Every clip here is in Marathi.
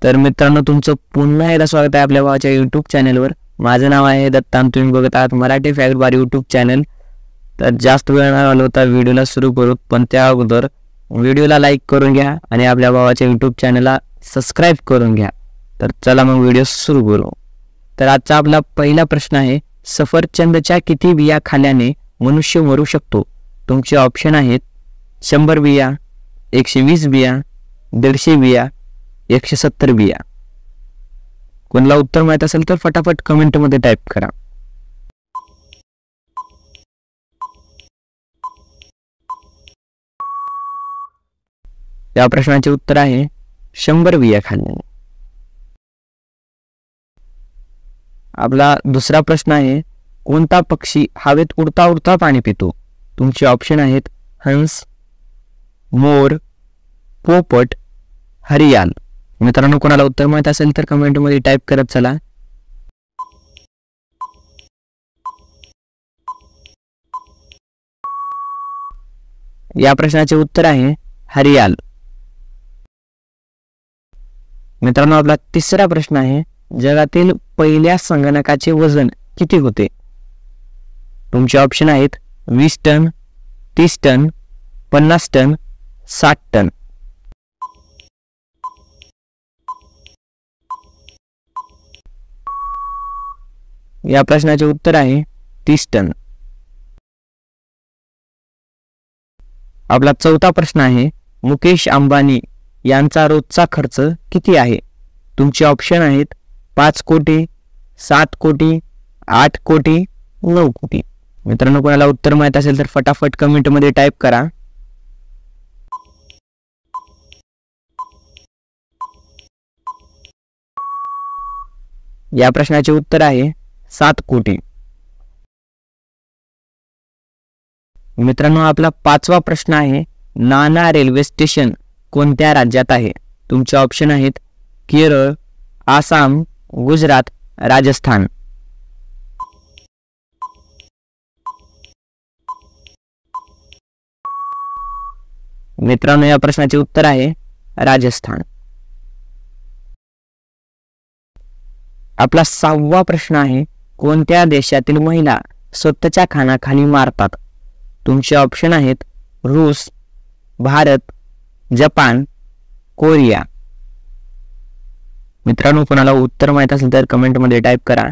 तर मित्रांनो, तुमचं पुन्हा एकदा स्वागत आहे आपल्या भावाच्या यूट्यूब चॅनलवर. माझं नाव आहे दत्ता आणि तुम्ही बघत आहात मराठी फॅक्ट बार यूट्यूब चॅनल. तर जास्त वेळ नाही घालवता व्हिडिओला सुरू करू, पण त्या अगोदर व्हिडिओला लाईक करून घ्या आणि आपल्या भावाच्या यूट्यूब चॅनलला सबस्क्राईब करून घ्या. तर चला मग व्हिडिओ सुरू करू. तर आजचा आपला पहिला प्रश्न आहे, सफरचंदच्या किती बिया खाल्ल्याने मनुष्य मरू शकतो? तुमचे ऑप्शन आहेत 100 बिया, 120 बिया, 150 बिया, 170 बिया. कोणाला उत्तर माहित असेल तर फटाफट कमेंट मध्ये टाईप करा. या प्रश्नाचे उत्तर आहे 100 बिया खाल्ल्याने. आपला दुसरा प्रश्न आहे, कोणता पक्षी हवेत उडता उडता पाणी पितो? तुमचे ऑप्शन आहेत हंस, मोर, पोपट, हरियाल. मित्रांनो, कोणाला उत्तर माहित असेल तर कमेंट मध्ये टाईप करत चला. या प्रश्नाचे उत्तर आहे हरियाल. मित्रांनो, आपला तिसरा प्रश्न आहे, जगातील पहिल्या संगणकाचे वजन किती होते? तुमचे ऑप्शन आहेत 20 टन, 30 टन, 50 टन, 60 टन. या प्रश्नाचे उत्तर आहे 30 टन. आपला चौथा प्रश्न आहे, मुकेश अंबानी यांचा रोजचा खर्च किती आहे? तुमचे ऑप्शन आहेत 5 कोटी, 7 कोटी, 8 कोटी, 9 कोटी. मित्रांनो, कोणाला उत्तर माहित असेल तर फटाफट कमेंट मध्ये टाईप करा. या प्रश्नाचे उत्तर आहे 7 कोटी. मित्रांनो, आपला पाचवा प्रश्न आहे, नाना रेल्वे स्टेशन कोणत्या राज्यात आहे? तुमचे ऑप्शन आहेत केरळ, आसाम, गुजरात, राजस्थान. मित्रांनो, या प्रश्नाचे उत्तर आहे राजस्थान. आपला 6वा प्रश्न आहे, कोणत्या देशातील महिला स्वतःच्या खानाखाली मारतात? तुमचे ऑप्शन आहेत रूस, भारत, जपान, कोरिया. मित्रांनो, कोणाला उत्तर माहित असेल तर कमेंट मध्ये टाईप करा.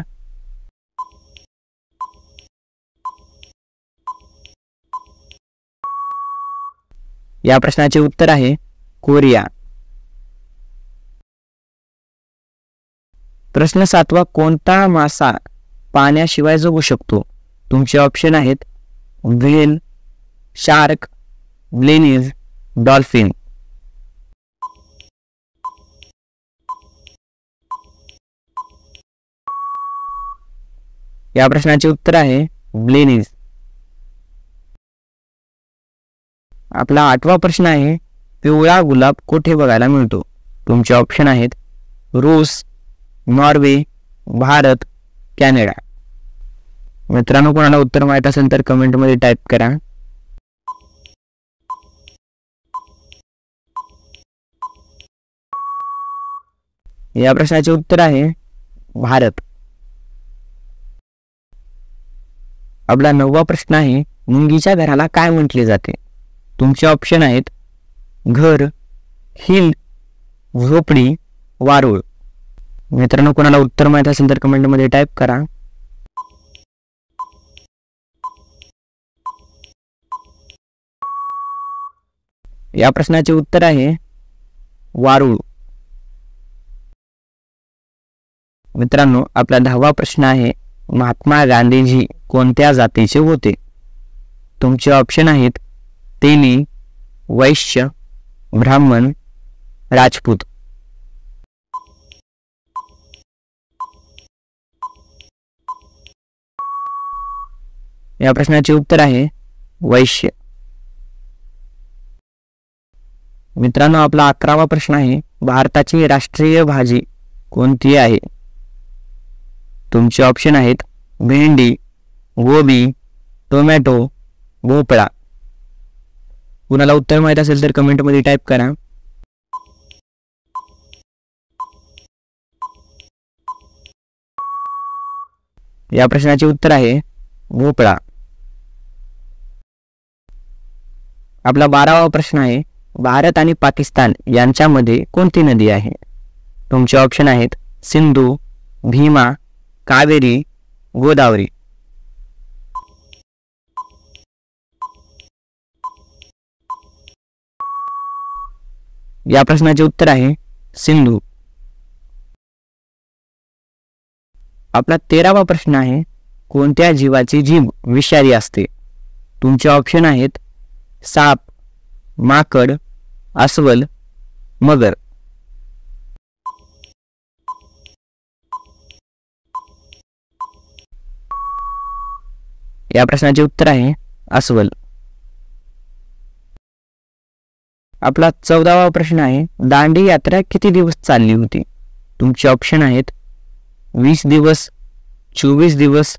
या प्रश्नाचे उत्तर आहे कोरिया. प्रश्न 7वा, कोणता मासा पाण्याशिवाय जगू शकतो? तुमचे ऑप्शन आहेत व्हेल, शार्क, ब्लेनीज, डॉल्फिन. या प्रश्नाचे उत्तर आहे ब्लेनीज. आपला 8वा प्रश्न आहे, पिवळा गुलाब कोठे बघायला मिळतो? तुमचे ऑप्शन आहेत रूस, नॉर्वे, भारत, कॅनडा. मित्रांनो, कोणाला उत्तर माहित असेल तर कमेंट मध्ये टाईप करा. या प्रश्नाचे उत्तर आहे भारत. आपला 9वा प्रश्न आहे, मुंगीच्या घराला काय म्हटले जाते? तुमचे ऑप्शन आहेत घर, हिल, झोपडी, वारुळ. मित्रांनो, कोणाला उत्तर माहित असेल तर कमेंट मध्ये टाईप करा. या प्रश्नाचे उत्तर आहे वारुळ. मित्रांनो, आपला 10वा प्रश्न आहे, महात्मा गांधीजी कोणत्या जातीचे होते? तुमचे ऑप्शन आहेत तेली, वैश्य, ब्राह्मण, राजपूत. या प्रश्नाचे उत्तर आहे वैश्य. मित्रांनो, आपला 11वा प्रश्न आहे, भारताची राष्ट्रीय भाजी कोणती आहे? तुमचे ऑप्शन आहेत भेंडी, गोबी, टोमॅटो, भोपळा. कुणाला उत्तर माहित असेल तर कमेंट मध्ये टाईप करा. या प्रश्नाचे उत्तर आहे भोपळा. आपला 12वा प्रश्न आहे, भारत आणि पाकिस्तान यांच्यामध्ये कोणती नदी आहे? तुमचे ऑप्शन आहेत सिंधू, भीमा, कावेरी, गोदावरी. या प्रश्नाचे उत्तर आहे सिंधू. आपला 13वा प्रश्न आहे, कोणत्या जीवाची जीभ विषारी असते? तुमचे ऑप्शन आहेत साप, माकड, अस्वल, मगर. या प्रश्नाचे उत्तर आहे अस्वल. आपला 14वा प्रश्न आहे, दांडी यात्रा किती दिवस चालली होती? तुमचे ऑप्शन आहेत 20 दिवस, 24 दिवस,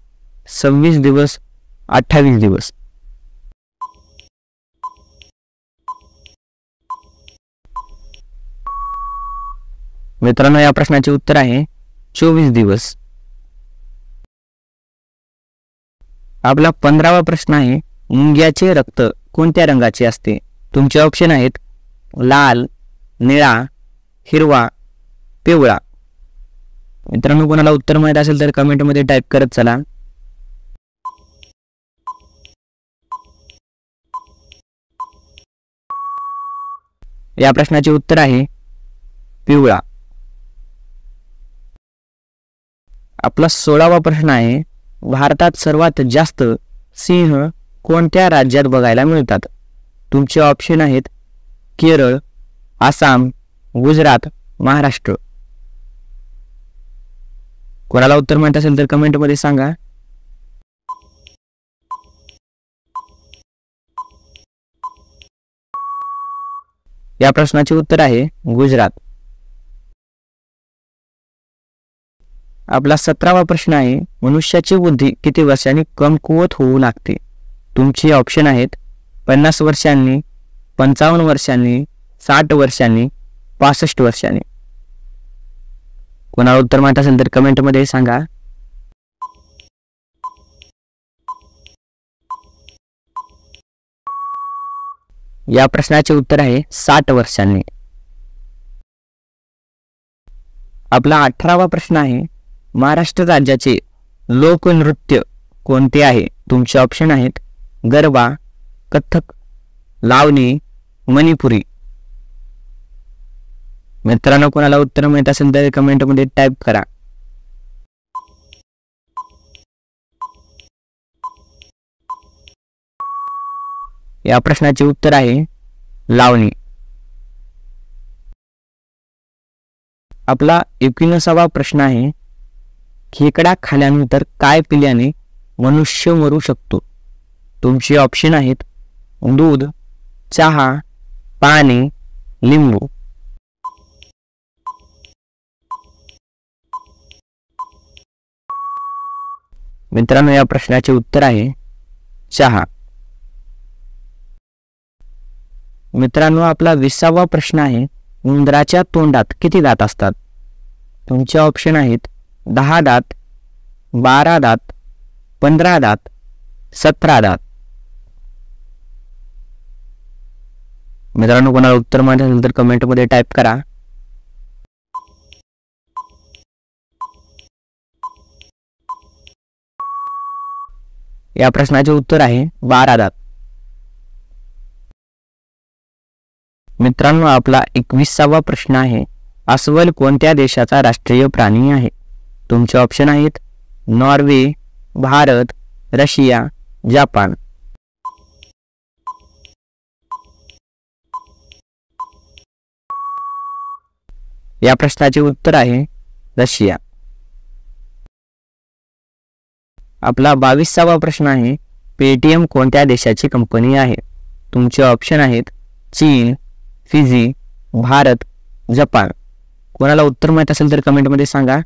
26 दिवस, 28 दिवस. मित्रांनो, या प्रश्नाचे उत्तर आहे 24 दिवस. आपला 15वा प्रश्न आहे, मुंग्याचे रक्त कोणत्या रंगाचे असते? तुमचे ऑप्शन आहेत लाल, निळा, हिरवा, पिवळा. मित्रांनो, कोणाला उत्तर माहित असेल तर कमेंटमध्ये टाईप करत चला. या प्रश्नाचे उत्तर आहे पिवळा. आपला 16वा प्रश्न आहे, भारतात सर्वात जास्त सिंह कोणत्या राज्यात बघायला मिळतात? तुमचे ऑप्शन आहेत केरळ, आसाम, गुजरात, महाराष्ट्र. कोणाला उत्तर माहित असेल तर कमेंटमध्ये सांगा. या प्रश्नाचे उत्तर आहे गुजरात. आपला 17वा प्रश्न आहे, मनुष्याची बुद्धी किती वर्षांनी कमकुवत होऊ लागते? तुमचे ऑप्शन आहेत 50 वर्षांनी, 55 वर्षांनी, 60 वर्षांनी, 65 वर्षांनी. कोणाला उत्तर माहित असेल तर कमेंटमध्ये सांगा. या प्रश्नाचे उत्तर आहे 60 वर्षांनी. आपला 18वा प्रश्न आहे, महाराष्ट्र राज्याचे लोकनृत्य कोणते आहे? तुमचे ऑप्शन आहेत गरबा, कथक, लावणी, मणिपुरी. मित्रांनो, कोणाला उत्तर माहित असेल तर कमेंटमध्ये टाईप करा. या प्रश्नाचे उत्तर आहे लावणी. आपला 21वा प्रश्न आहे, खेकडा खाल्यानंतर काय पिल्याने मनुष्य मरू शकतो? तुमचे ऑप्शन आहेत दूध, चहा, पाणी, लिंबू. मित्रांनो, या प्रश्नाचे उत्तर आहे चहा. मित्रांनो, आपला 20वा प्रश्न आहे, उंदराच्या तोंडात किती दात असतात? तुमचे ऑप्शन आहेत 10 दात, 12 दात, 15 दात, 17 दात. मित्रांनो, कोणाला उत्तर माहित असेल तर कमेंटमध्ये टाईप करा. या प्रश्नाचे उत्तर आहे 12 दात. मित्रांनो, आपला 21वा प्रश्न आहे, अस्वल कोणत्या देशाचा राष्ट्रीय प्राणी आहे? तुमचे ऑप्शन आहेत नॉर्वे, भारत, रशिया, जपान. या प्रश्नाचे उत्तर आहे रशिया. आपला 22वा प्रश्न आहे, पेटीएम कोणत्या देशाची कंपनी आहे? तुमचे ऑप्शन आहेत चीन, फिजी, भारत, जपान. कोणाला उत्तर माहित असेल तर कमेंटमध्ये सांगा.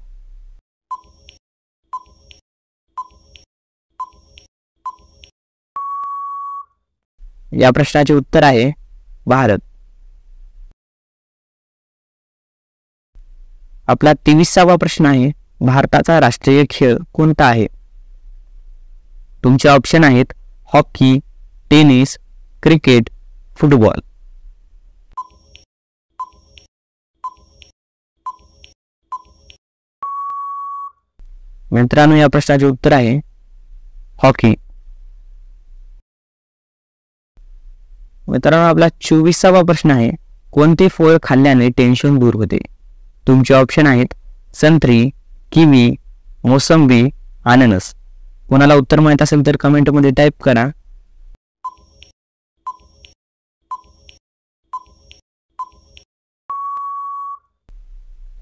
या प्रश्नाचे उत्तर आहे भारत. आपला 23वा प्रश्न आहे, भारताचा राष्ट्रीय खेळ कोणता आहे? तुमचे ऑप्शन आहेत हॉकी, टेनिस, क्रिकेट, फुटबॉल. मित्रांनो, या प्रश्नाचे उत्तर आहे हॉकी. मित्रांनो, आपला 24वा प्रश्न आहे कोणते फळ खाल्ल्याने टेन्शन दूर होते. तुमचे ऑप्शन आहेत संत्री, किवी, मोसंबी, अननस. कोणाला उत्तर माहित असेल तर कमेंट मध्ये टाईप करा.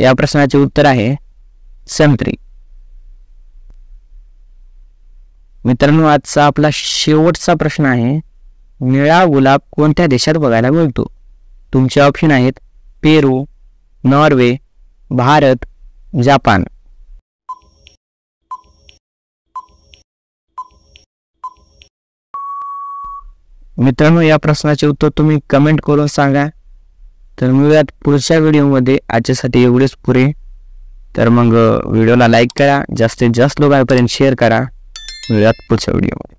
या प्रश्नाचे उत्तर आहे संत्री. मित्रांनो, आजचा आपला शेवटचा प्रश्न आहे निळा गुलाब कोणत्या देशात बघायला मिळतो. तुमचे ऑप्शन आहेत पेरू, नॉर्वे, भारत, जपान. मित्रांनो, या प्रश्नाचे उत्तर तुम्ही कमेंट करून सांगा. तर मिळूयात पुढच्या व्हिडिओमध्ये. आजच्यासाठी एवढेच पुरे. तर मग व्हिडिओला लाईक करा, जास्तीत जास्त लोकांपर्यंत शेअर करा. मिळूयात पुढच्या व्हिडिओमध्ये.